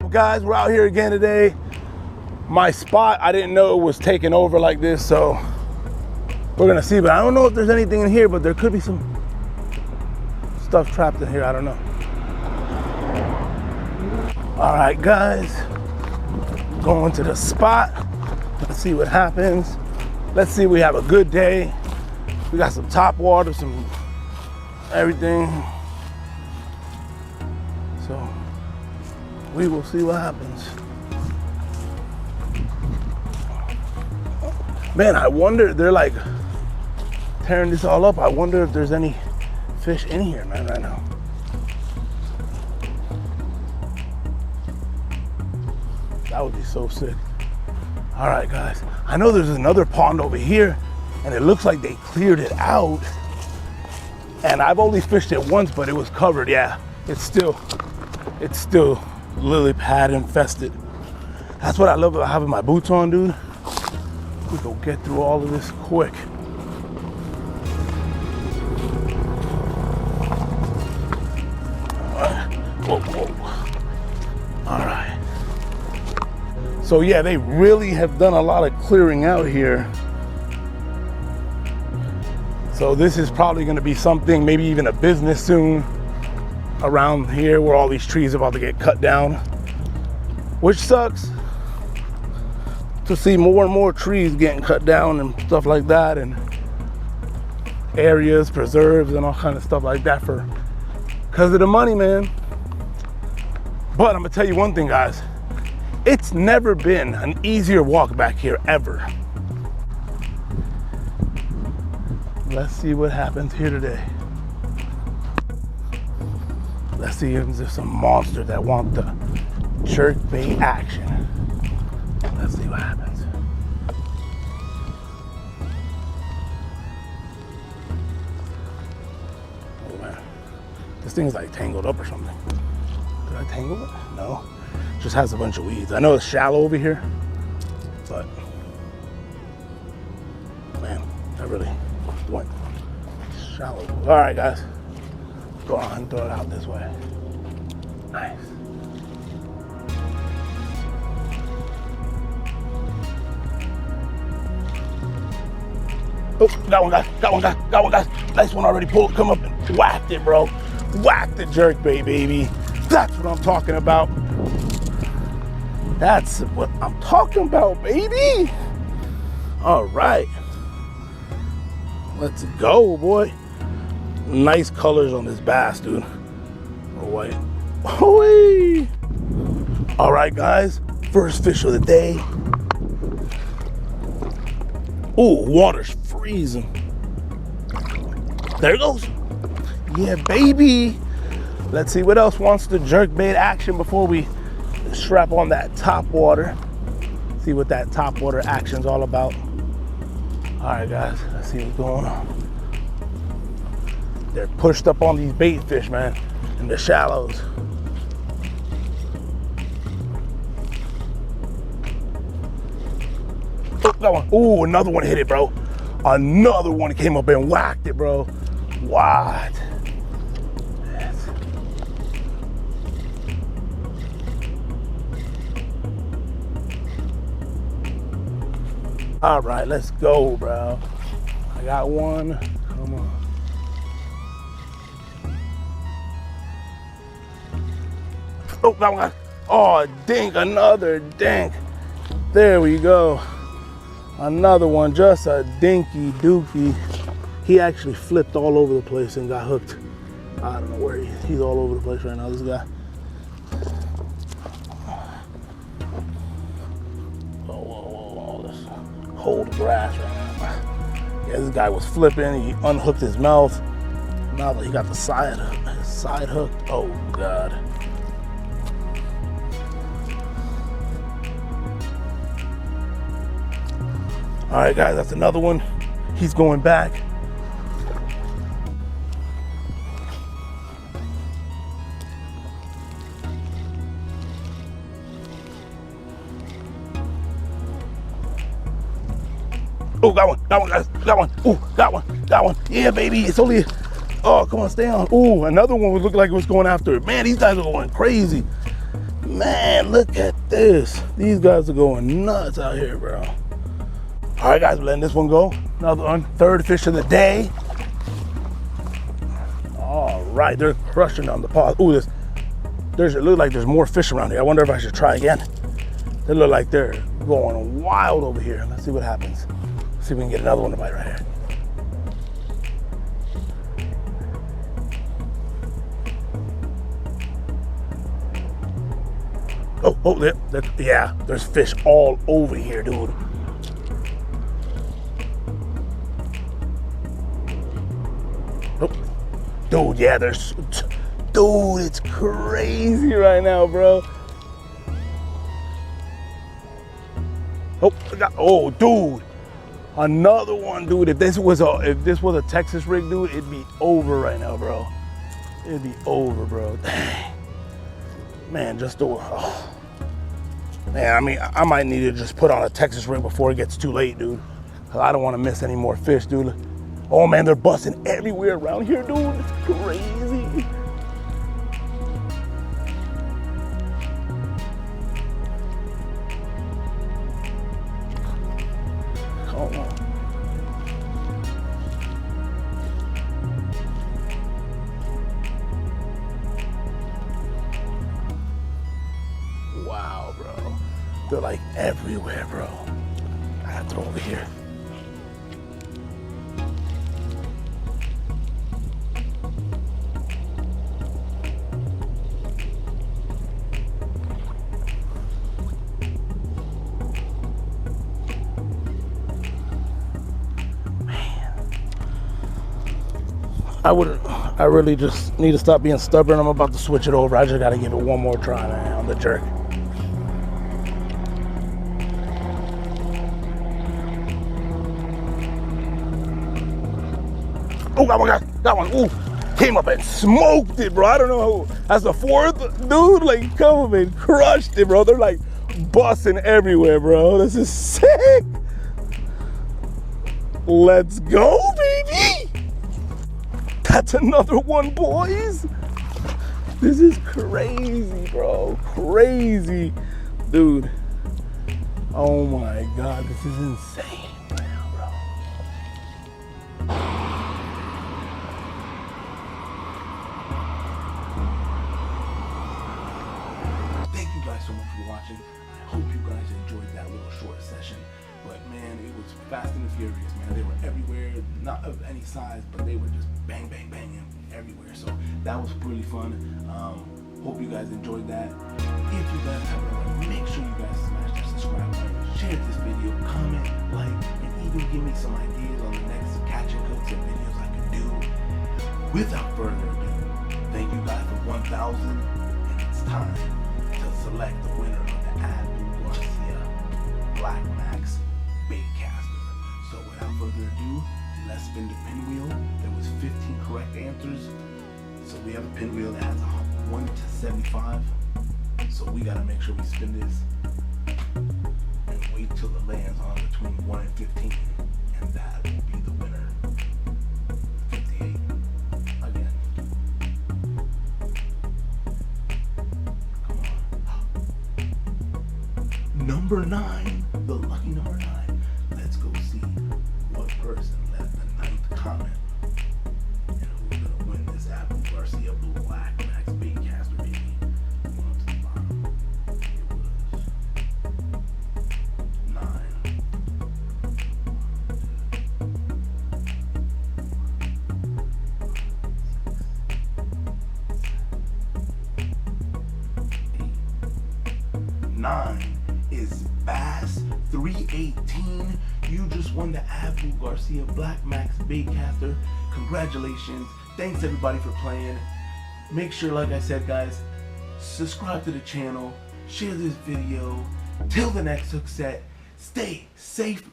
up, guys? We're out here again today. My spot, I didn't know it was taken over like this, so we're gonna see. But I don't know if there's anything in here, but there could be some stuff trapped in here. I don't know. All right, guys, going to the spot. Let's see what happens. Let's see we have a good day. We got some top water, some everything. So we will see what happens. Man, I wonder, they're like tearing this all up. I wonder if there's any fish in here, man, right now. That would be so sick. All right, guys. I know there's another pond over here, and it looks like they cleared it out. And I've only fished it once, but it was covered. Yeah, it's still lily pad infested. That's what I love about having my boots on, dude. We go get through all of this quick. All right. Whoa, whoa. All right. So yeah, they really have done a lot of clearing out here. So this is probably gonna be something, maybe even a business soon around here where all these trees are about to get cut down, which sucks to see more and more trees getting cut down and stuff like that, and areas, preserves, and all kind of stuff like that because of the money, man. But I'm gonna tell you one thing, guys. It's never been an easier walk back here, ever. Let's see what happens here today. Let's see if there's some monster that want the jerkbait action. Let's see what happens. Oh man, this thing's like tangled up or something. Did I tangle it? No. Just has a bunch of weeds. I know it's shallow over here, but man, that really went shallow. All right, guys, go on and throw it out this way. Nice. Oh, got one, guys. Got one, guys. Got one, guys. Nice one already pulled. Come up and whacked it, bro. Whacked the jerkbait, baby. That's what I'm talking about. That's what I'm talking about, baby. All right. Let's go, boy. Nice colors on this bass, dude. Oh, wait. Oh, all right, guys. First fish of the day. Ooh, water's freezing. There it goes. Yeah, baby. Let's see what else wants the jerkbait action before we strap on that top water. See what that top water action's all about. All right, guys, let's see what's going on. They're pushed up on these bait fish, man, in the shallows. Oh, that one. Ooh, another one hit it, bro. Another one came up and whacked it, bro. What? All right, let's go, bro. I got one. Come on. Oh, that one. Oh, dink, another dink. There we go. Another one, just a dinky dookie. He actually flipped all over the place and got hooked. I don't know where he's all over the place right now, this guy. Hold grass right now. Yeah, this guy was flipping. He unhooked his mouth. Now that he got the side hooked. Oh God. All right, guys, that's another one. He's going back. Oh, got one, guys, got one. Ooh, got one. Yeah, baby, it's only, oh, come on, stay on. Ooh, another one would look like it was going after it. Man, these guys are going crazy. Man, look at this. These guys are going nuts out here, bro. All right, guys, we're letting this one go. Another one, third fish of the day. All right, they're crushing on the pod. Ooh, it looks like there's more fish around here. I wonder if I should try again. They look like they're going wild over here. Let's see what happens. See if we can get another one to bite right here. Yeah, there's fish all over here, dude. Oh, dude, yeah, dude, it's crazy right now, bro. Oh, dude, another one, dude. If this was a Texas rig, dude, it'd be over right now, bro. It'd be over, bro. Dang. Man, just do it. Oh. Man, I mean, I might need to just put on a Texas rig before it gets too late, dude. Cause I don't want to miss any more fish, dude. Oh man, they're busting everywhere around here, dude. It's crazy. Come on. Wow, bro. They're like everywhere, bro. I gotta throw over here. I really just need to stop being stubborn. I'm about to switch it over. I just gotta give it one more try, man, on the jerk. Oh, got one. Ooh, came up and smoked it, bro. I don't know who. That's the fourth, dude. Like, come up and crushed it, bro. They're like busting everywhere, bro. This is sick. Let's go, baby. That's another one, boys. This is crazy, bro. Crazy, dude. Oh my God, this is insane right now, bro. Thank you guys so much for watching. I hope you guys enjoyed that little short session. But man, it was fast and furious, man. They were everywhere, not of any size, but they were just bang, bang, banging everywhere. So that was really fun. Hope you guys enjoyed that. If you guys haven't already, make sure you guys smash that subscribe button, share this video, comment, like, and even give me some ideas on the next catch and cook tip videos I can do. Without further ado, thank you guys for 1,000, and it's time to select the winner of the Abdul Garcia Black Max Baitcaster. So without further ado, let's spin the pinwheel. There was 15 correct answers. So we have a pinwheel that has 1 to 75. So we gotta make sure we spin this and wait till it lands on between 1 and 15. And that will be the winner. 58. Again. Come on. Number 9. The lucky number 9. Let's go see what person left the 9th comment. And who's gonna win this Abdul Garcia Black Max Baitcaster, baby. Going to the bottom. It was 9. 9 is Bass 318. You just won the Abdul Garcia Black Max Baitcaster. Congratulations. Thanks everybody for playing. Make sure, like I said, guys, subscribe to the channel, share this video. Till the next hook set, stay safe.